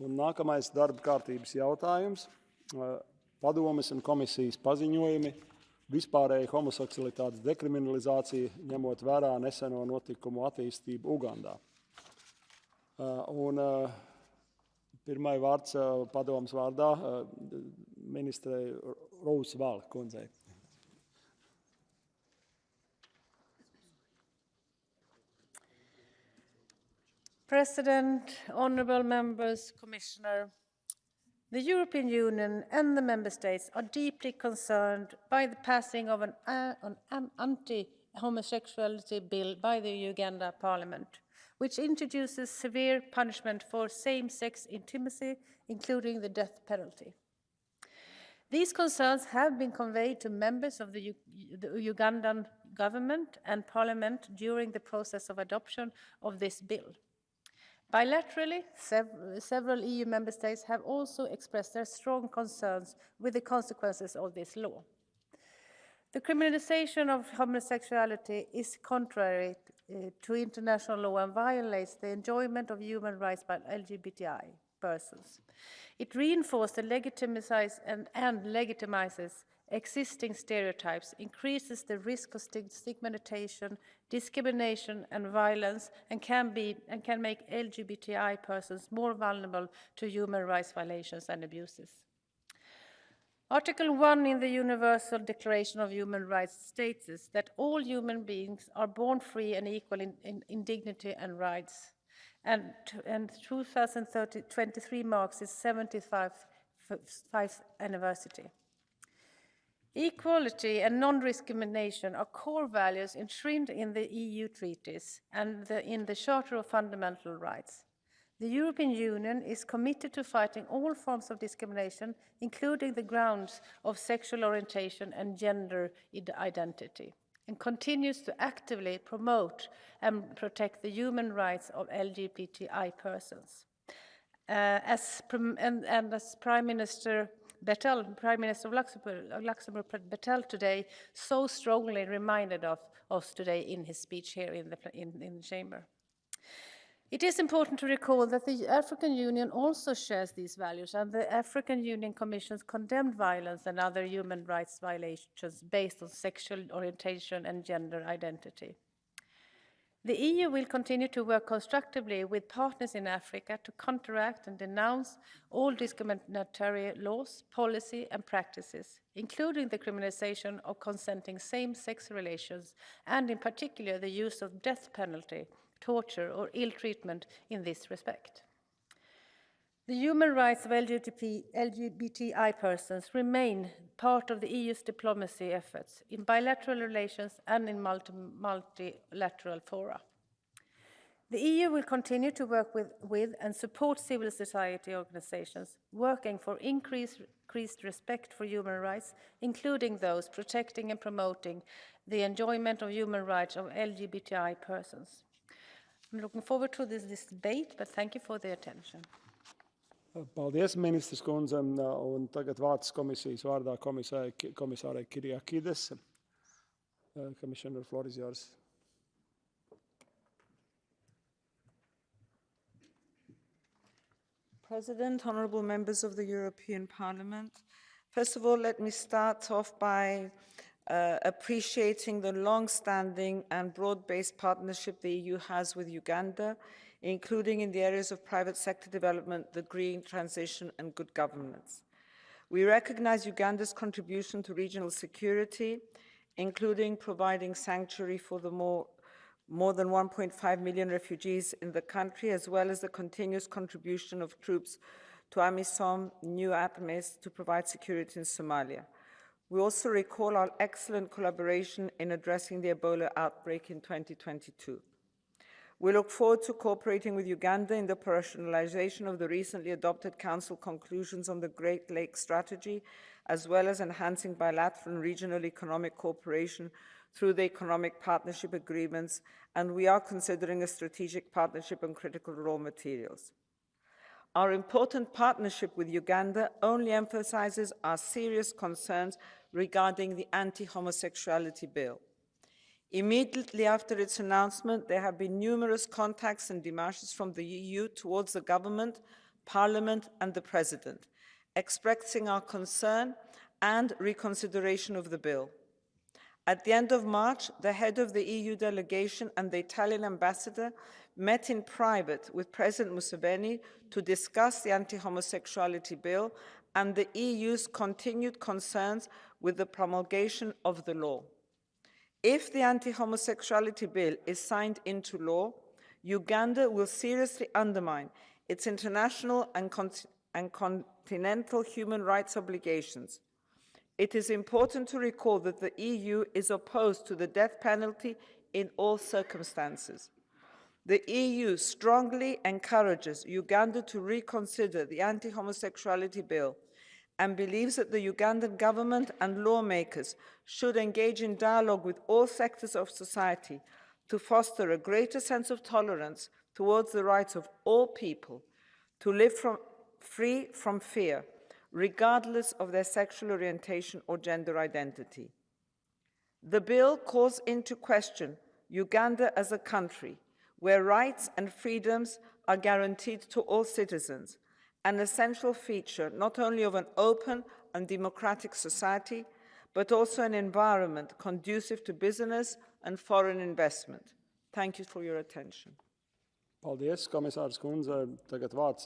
Un nākamais darba kārtības jautājums - padomes un komisijas paziņojumi vispārēja homoseksualitātes dekriminalizācija, ņemot vērā neseno notikumu attīstību Ugandā. Un pirmai vārds padomes vārdā ministrei ROSWALL kundzei. President, honourable members, Commissioner, the European Union and the Member States are deeply concerned by the passing of an anti-homosexuality bill by the Uganda Parliament, which introduces severe punishment for same-sex intimacy, including the death penalty. These concerns have been conveyed to members of the Ugandan government and parliament during the process of adoption of this bill. Bilaterally, several EU member states have also expressed their strong concerns with the consequences of this law. The criminalization of homosexuality is contrary to international law and violates the enjoyment of human rights by LGBTI persons. It reinforces and legitimizes existing stereotypes, increases the risk of stigmatization, discrimination, and violence, and can make LGBTI persons more vulnerable to human rights violations and abuses. Article 1 in the Universal Declaration of Human Rights states that all human beings are born free and equal in dignity and rights. And 2023 marks its 75th anniversary. Equality and non-discrimination are core values enshrined in the EU treaties and in the Charter of Fundamental Rights. The European Union is committed to fighting all forms of discrimination, including the grounds of sexual orientation and gender identity, and continues to actively promote and protect the human rights of LGBTI persons. As Prime Minister of Luxembourg, Bettel today so strongly reminded of us today in his speech here in the chamber. It is important to recall that the African Union also shares these values, and the African Union Commission's condemned violence and other human rights violations based on sexual orientation and gender identity. The EU will continue to work constructively with partners in Africa to counteract and denounce all discriminatory laws, policy, and practices, including the criminalization of consenting same-sex relations, and in particular the use of death penalty, torture, or ill treatment in this respect. The human rights of LGBTI persons remain part of the EU's diplomacy efforts in bilateral relations and in multilateral fora. The EU will continue to work with and support civil society organizations working for increased respect for human rights, including those protecting and promoting the enjoyment of human rights of LGBTI persons. I'm looking forward to this debate, but thank you for the attention. Paldies, ministrs kundze, un tagad vārds komisijas vārdā komisārai KYRIAKIDES. Commissioner, the floor is yours. President, honourable members of the European Parliament, first of all, let me start off by appreciating the long-standing and broad-based partnership the EU has with Uganda, including in the areas of private sector development, the green transition, and good governance. We recognize Uganda's contribution to regional security, including providing sanctuary for the more than 1.5 million refugees in the country, as well as the continuous contribution of troops to AMISOM, new ATMIS, to provide security in Somalia. We also recall our excellent collaboration in addressing the Ebola outbreak in 2022. We look forward to cooperating with Uganda in the operationalization of the recently adopted Council conclusions on the Great Lakes Strategy, as well as enhancing bilateral and regional economic cooperation through the economic partnership agreements, and we are considering a strategic partnership on critical raw materials. Our important partnership with Uganda only emphasizes our serious concerns regarding the anti-homosexuality bill. Immediately after its announcement, there have been numerous contacts and démarches from the EU towards the government Parliament and the President, expressing our concern and reconsideration of the bill. At the end of March, the head of the EU delegation and the Italian ambassador met in private with President Museveni to discuss the anti-homosexuality bill and the EU's continued concerns with the promulgation of the law. If the anti-homosexuality bill is signed into law, Uganda will seriously undermine its international and continental human rights obligations. It is important to recall that the EU is opposed to the death penalty in all circumstances. The EU strongly encourages Uganda to reconsider the anti-homosexuality bill and believes that the Ugandan government and lawmakers should engage in dialogue with all sectors of society to foster a greater sense of tolerance towards the rights of all people to live free from fear, regardless of their sexual orientation or gender identity. The bill calls into question Uganda as a country where rights and freedoms are guaranteed to all citizens, an essential feature not only of an open and democratic society, but also an environment conducive to business and foreign investment. Thank you for your attention. Paldies, komisārs kundze. Tagad vārds